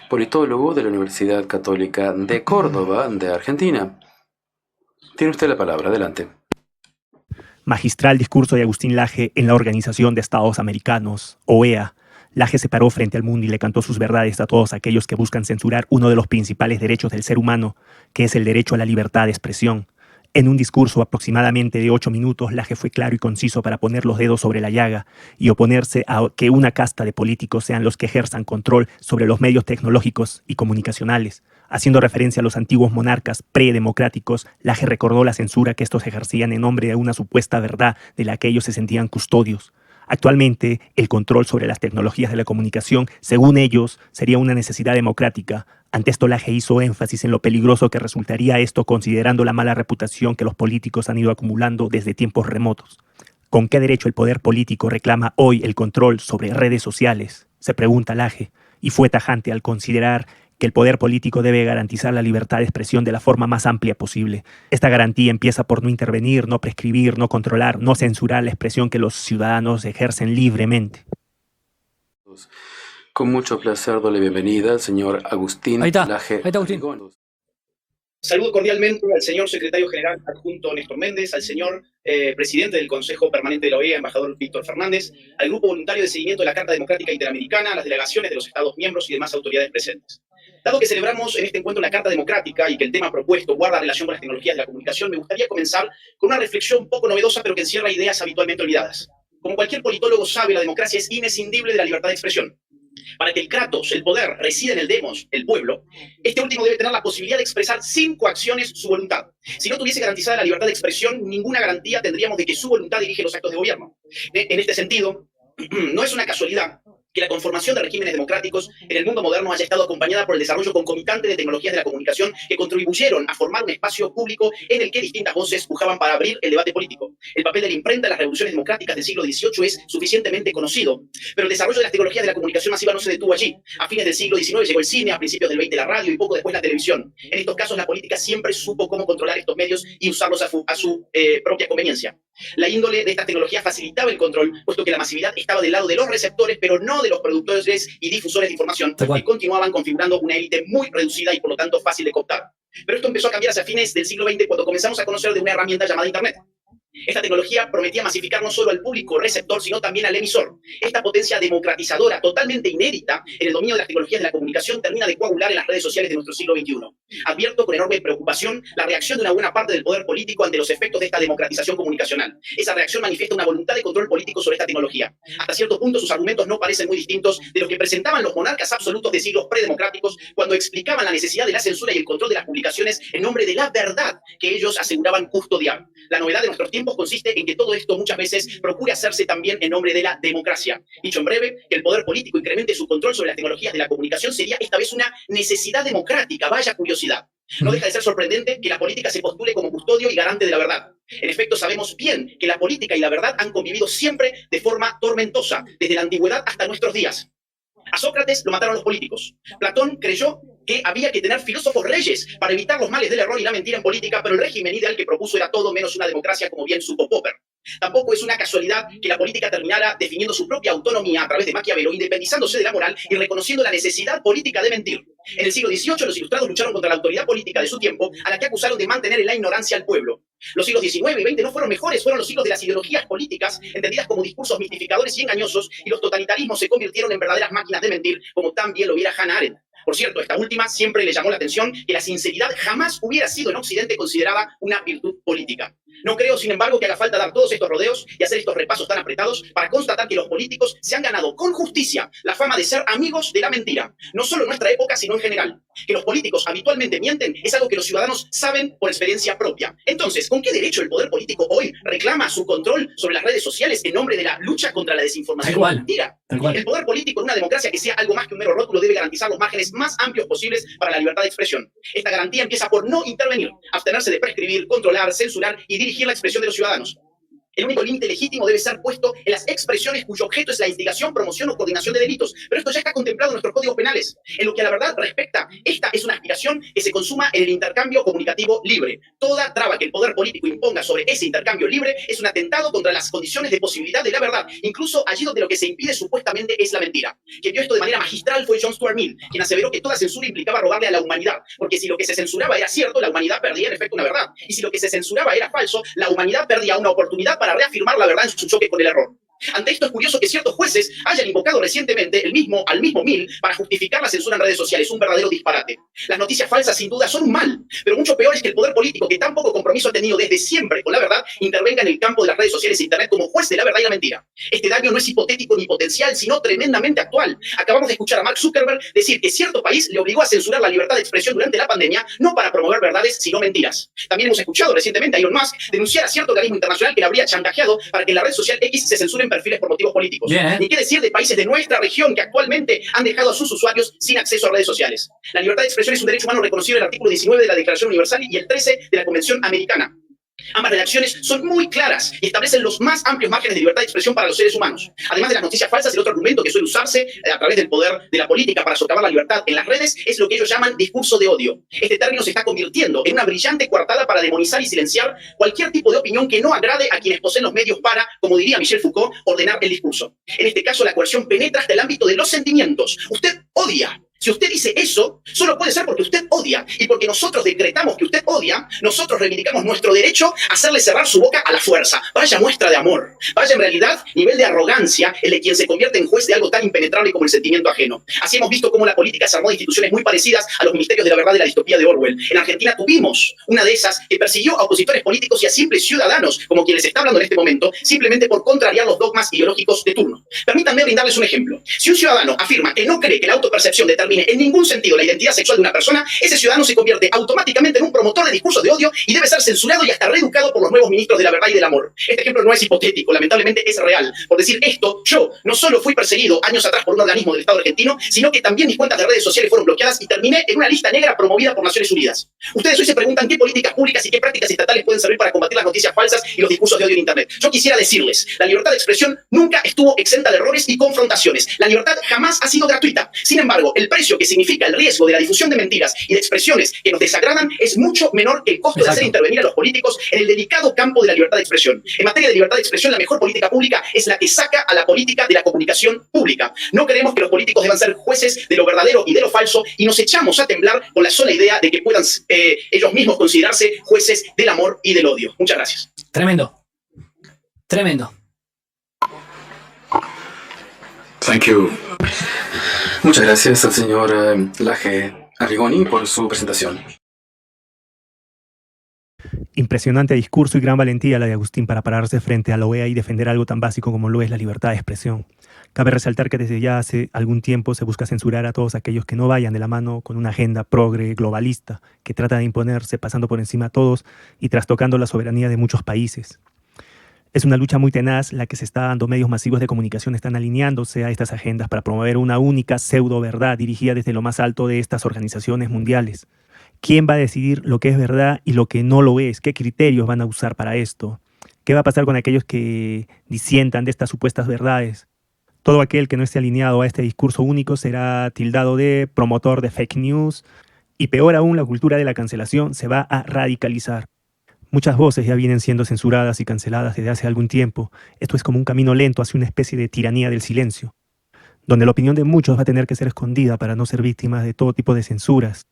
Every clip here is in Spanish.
Politólogo de la Universidad Católica de Córdoba, de Argentina. Tiene usted la palabra, adelante. Magistral discurso de Agustín Laje en la Organización de Estados Americanos, OEA. Laje se paró frente al mundo y le cantó sus verdades a todos aquellos que buscan censurar uno de los principales derechos del ser humano, que es el derecho a la libertad de expresión. En un discurso aproximadamente de 8 minutos, Laje fue claro y conciso para poner los dedos sobre la llaga y oponerse a que una casta de políticos sean los que ejerzan control sobre los medios tecnológicos y comunicacionales. Haciendo referencia a los antiguos monarcas predemocráticos, Laje recordó la censura que estos ejercían en nombre de una supuesta verdad de la que ellos se sentían custodios. Actualmente, el control sobre las tecnologías de la comunicación, según ellos, sería una necesidad democrática. Ante esto, Laje hizo énfasis en lo peligroso que resultaría esto considerando la mala reputación que los políticos han ido acumulando desde tiempos remotos. ¿Con qué derecho el poder político reclama hoy el control sobre redes sociales?, se pregunta Laje, y fue tajante al considerar que el poder político debe garantizar la libertad de expresión de la forma más amplia posible. Esta garantía empieza por no intervenir, no prescribir, no controlar, no censurar la expresión que los ciudadanos ejercen libremente. Con mucho placer doy la bienvenida al señor Agustín Laje. Ahí está Agustín. Saludo cordialmente al señor secretario general adjunto Néstor Méndez, al señor presidente del Consejo Permanente de la OEA, embajador Víctor Fernández, al Grupo Voluntario de Seguimiento de la Carta Democrática Interamericana, a las delegaciones de los Estados miembros y demás autoridades presentes. Dado que celebramos en este encuentro la Carta Democrática y que el tema propuesto guarda relación con las tecnologías de la comunicación, me gustaría comenzar con una reflexión un poco novedosa, pero que encierra ideas habitualmente olvidadas. Como cualquier politólogo sabe, la democracia es inescindible de la libertad de expresión. Para que el kratos, el poder, resida en el demos, el pueblo, este último debe tener la posibilidad de expresar sin coacciones su voluntad. Si no tuviese garantizada la libertad de expresión, ninguna garantía tendríamos de que su voluntad dirige los actos de gobierno. En este sentido, no es una casualidad que la conformación de regímenes democráticos en el mundo moderno haya estado acompañada por el desarrollo concomitante de tecnologías de la comunicación que contribuyeron a formar un espacio público en el que distintas voces pujaban para abrir el debate político. El papel de la imprenta en las revoluciones democráticas del siglo XVIII es suficientemente conocido, pero el desarrollo de las tecnologías de la comunicación masiva no se detuvo allí. A fines del siglo XIX llegó el cine, a principios del XX la radio y poco después la televisión. En estos casos la política siempre supo cómo controlar estos medios y usarlos a su propia conveniencia. La índole de estas tecnologías facilitaba el control, puesto que la masividad estaba del lado de los receptores, pero no de los productores y difusores de información, que continuaban configurando una élite muy reducida y por lo tanto fácil de cooptar. Pero esto empezó a cambiar hacia fines del siglo XX cuando comenzamos a conocer de una herramienta llamada Internet. Esta tecnología prometía masificar no solo al público receptor, sino también al emisor. Esta potencia democratizadora, totalmente inédita en el dominio de las tecnologías de la comunicación, termina de coagular en las redes sociales de nuestro siglo XXI. Advierto con enorme preocupación la reacción de una buena parte del poder político ante los efectos de esta democratización comunicacional. Esa reacción manifiesta una voluntad de control político sobre esta tecnología. Hasta cierto punto sus argumentos no parecen muy distintos de los que presentaban los monarcas absolutos de siglos predemocráticos cuando explicaban la necesidad de la censura y el control de las publicaciones en nombre de la verdad que ellos aseguraban custodiar. La novedad de nuestros tiempos consiste en que todo esto muchas veces procure hacerse también en nombre de la democracia. Dicho en breve, que el poder político incremente su control sobre las tecnologías de la comunicación sería esta vez una necesidad democrática. Vaya curiosidad. No deja de ser sorprendente que la política se postule como custodio y garante de la verdad. En efecto, sabemos bien que la política y la verdad han convivido siempre de forma tormentosa, desde la antigüedad hasta nuestros días. A Sócrates lo mataron los políticos. Platón creyó que había que tener filósofos reyes para evitar los males del error y la mentira en política, pero el régimen ideal que propuso era todo menos una democracia, como bien supo Popper. Tampoco es una casualidad que la política terminara definiendo su propia autonomía a través de Maquiavelo, independizándose de la moral y reconociendo la necesidad política de mentir. En el siglo XVIII, los ilustrados lucharon contra la autoridad política de su tiempo, a la que acusaron de mantener en la ignorancia al pueblo. Los siglos XIX y XX no fueron mejores, fueron los siglos de las ideologías políticas, entendidas como discursos mistificadores y engañosos, y los totalitarismos se convirtieron en verdaderas máquinas de mentir, como tan bien lo viera Hannah Arendt. Por cierto, esta última siempre le llamó la atención que la sinceridad jamás hubiera sido en Occidente considerada una virtud política. No creo, sin embargo, que haga falta dar todos estos rodeos y hacer estos repasos tan apretados para constatar que los políticos se han ganado con justicia la fama de ser amigos de la mentira, no solo en nuestra época, sino en general. Que los políticos habitualmente mienten es algo que los ciudadanos saben por experiencia propia. Entonces, ¿con qué derecho el poder político hoy reclama su control sobre las redes sociales en nombre de la lucha contra la desinformación y la mentira? El poder político en una democracia que sea algo más que un mero rótulo debe garantizar los márgenes más amplios posibles para la libertad de expresión. Esta garantía empieza por no intervenir, abstenerse de prescribir, controlar, censurar y dirigir la expresión de los ciudadanos. El único límite legítimo debe ser puesto en las expresiones cuyo objeto es la instigación, promoción o coordinación de delitos. Pero esto ya está contemplado en nuestros códigos penales. En lo que a la verdad respecta, esta es una aspiración que se consuma en el intercambio comunicativo libre. Toda traba que el poder político imponga sobre ese intercambio libre es un atentado contra las condiciones de posibilidad de la verdad, incluso allí donde lo que se impide supuestamente es la mentira. Quien vio esto de manera magistral fue John Stuart Mill, quien aseveró que toda censura implicaba robarle a la humanidad, porque si lo que se censuraba era cierto, la humanidad perdía en efecto una verdad, y si lo que se censuraba era falso, la humanidad perdía una oportunidad para reafirmar la verdad en su choque con el error. Ante esto es curioso que ciertos jueces hayan invocado recientemente al mismo Mill para justificar la censura en redes sociales, un verdadero disparate. Las noticias falsas sin duda son un mal, pero mucho peor es que el poder político, que tan poco compromiso ha tenido desde siempre con la verdad, intervenga en el campo de las redes sociales e internet como juez de la verdad y la mentira. Este daño no es hipotético ni potencial, sino tremendamente actual. Acabamos de escuchar a Mark Zuckerberg decir que cierto país le obligó a censurar la libertad de expresión durante la pandemia, no para promover verdades, sino mentiras. También hemos escuchado recientemente a Elon Musk denunciar a cierto organismo internacional que le habría chantajeado para que en la red social X se censuren perfiles por motivos políticos. Ni qué decir de países de nuestra región que actualmente han dejado a sus usuarios sin acceso a redes sociales. La libertad de expresión es un derecho humano reconocido en el artículo 19 de la Declaración Universal y el 13 de la Convención Americana. Ambas redacciones son muy claras y establecen los más amplios márgenes de libertad de expresión para los seres humanos. Además de las noticias falsas, el otro argumento que suele usarse a través del poder de la política para socavar la libertad en las redes es lo que ellos llaman discurso de odio. Este término se está convirtiendo en una brillante coartada para demonizar y silenciar cualquier tipo de opinión que no agrade a quienes poseen los medios para, como diría Michel Foucault, ordenar el discurso. En este caso, la coerción penetra hasta el ámbito de los sentimientos. Usted odia. Si usted dice eso, solo puede ser porque usted odia. Y porque nosotros decretamos que usted odia, nosotros reivindicamos nuestro derecho a hacerle cerrar su boca a la fuerza. Vaya muestra de amor. Vaya en realidad nivel de arrogancia el de quien se convierte en juez de algo tan impenetrable como el sentimiento ajeno. Así hemos visto cómo la política se armó de instituciones muy parecidas a los ministerios de la verdad de la distopía de Orwell. En Argentina tuvimos una de esas que persiguió a opositores políticos y a simples ciudadanos, como quien les está hablando en este momento, simplemente por contrariar los dogmas ideológicos de turno. Permítanme brindarles un ejemplo. Si un ciudadano afirma que no cree que la autopercepción determine en ningún sentido la identidad sexual de una persona, ese ciudadano se convierte automáticamente en un promotor de discursos de odio y debe ser censurado y hasta reeducado por los nuevos ministros de la verdad y del amor. Este ejemplo no es hipotético, lamentablemente es real. Por decir esto, yo no solo fui perseguido años atrás por un organismo del Estado argentino, sino que también mis cuentas de redes sociales fueron bloqueadas y terminé en una lista negra promovida por Naciones Unidas. Ustedes hoy se preguntan qué políticas públicas y qué prácticas estatales pueden servir para combatir las noticias falsas y los discursos de odio en Internet. Yo quisiera decirles, la libertad de expresión nunca estuvo exenta de errores y confrontaciones. La libertad jamás ha sido gratuita. Sin embargo, el precio que significa el riesgo de la difusión de mentiras y de expresiones que nos desagradan es mucho menor que el costo de hacer intervenir a los políticos en el delicado campo de la libertad de expresión. En materia de libertad de expresión, la mejor política pública es la que saca a la política de la comunicación pública. No creemos que los políticos deban ser jueces de lo verdadero y de lo falso y nos echamos a temblar con la sola idea de que puedan ellos mismos considerarse jueces del amor y del odio. Muchas gracias. Tremendo. Tremendo. Thank you. Muchas gracias al señor Laje Arrigoni por su presentación. Impresionante discurso y gran valentía la de Agustín para pararse frente a la OEA y defender algo tan básico como lo es la libertad de expresión. Cabe resaltar que desde ya hace algún tiempo se busca censurar a todos aquellos que no vayan de la mano con una agenda progre globalista que trata de imponerse pasando por encima a todos y trastocando la soberanía de muchos países. Es una lucha muy tenaz la que se está dando. Medios masivos de comunicación están alineándose a estas agendas para promover una única pseudo-verdad dirigida desde lo más alto de estas organizaciones mundiales. ¿Quién va a decidir lo que es verdad y lo que no lo es? ¿Qué criterios van a usar para esto? ¿Qué va a pasar con aquellos que disientan de estas supuestas verdades? Todo aquel que no esté alineado a este discurso único será tildado de promotor de fake news y peor aún, la cultura de la cancelación se va a radicalizar. Muchas voces ya vienen siendo censuradas y canceladas desde hace algún tiempo. Esto es como un camino lento hacia una especie de tiranía del silencio, donde la opinión de muchos va a tener que ser escondida para no ser víctimas de todo tipo de censuras.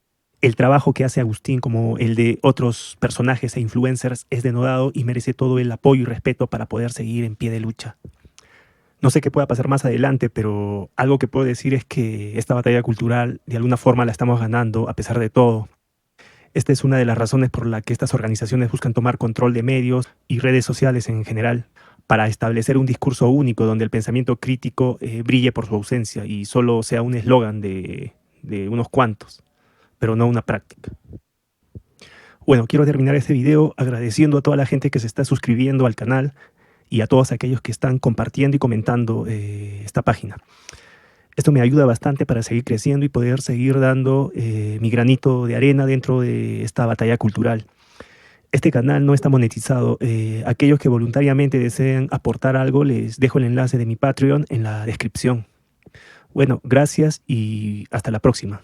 El trabajo que hace Agustín, como el de otros personajes e influencers, es denodado y merece todo el apoyo y respeto para poder seguir en pie de lucha. No sé qué pueda pasar más adelante, pero algo que puedo decir es que esta batalla cultural de alguna forma la estamos ganando a pesar de todo. Esta es una de las razones por la que estas organizaciones buscan tomar control de medios y redes sociales en general, para establecer un discurso único donde el pensamiento crítico brille por su ausencia y solo sea un eslogan de unos cuantos, pero no una práctica. Bueno, quiero terminar este video agradeciendo a toda la gente que se está suscribiendo al canal y a todos aquellos que están compartiendo y comentando esta página. Esto me ayuda bastante para seguir creciendo y poder seguir dando mi granito de arena dentro de esta batalla cultural. Este canal no está monetizado. Aquellos que voluntariamente deseen aportar algo, les dejo el enlace de mi Patreon en la descripción. Bueno, gracias y hasta la próxima.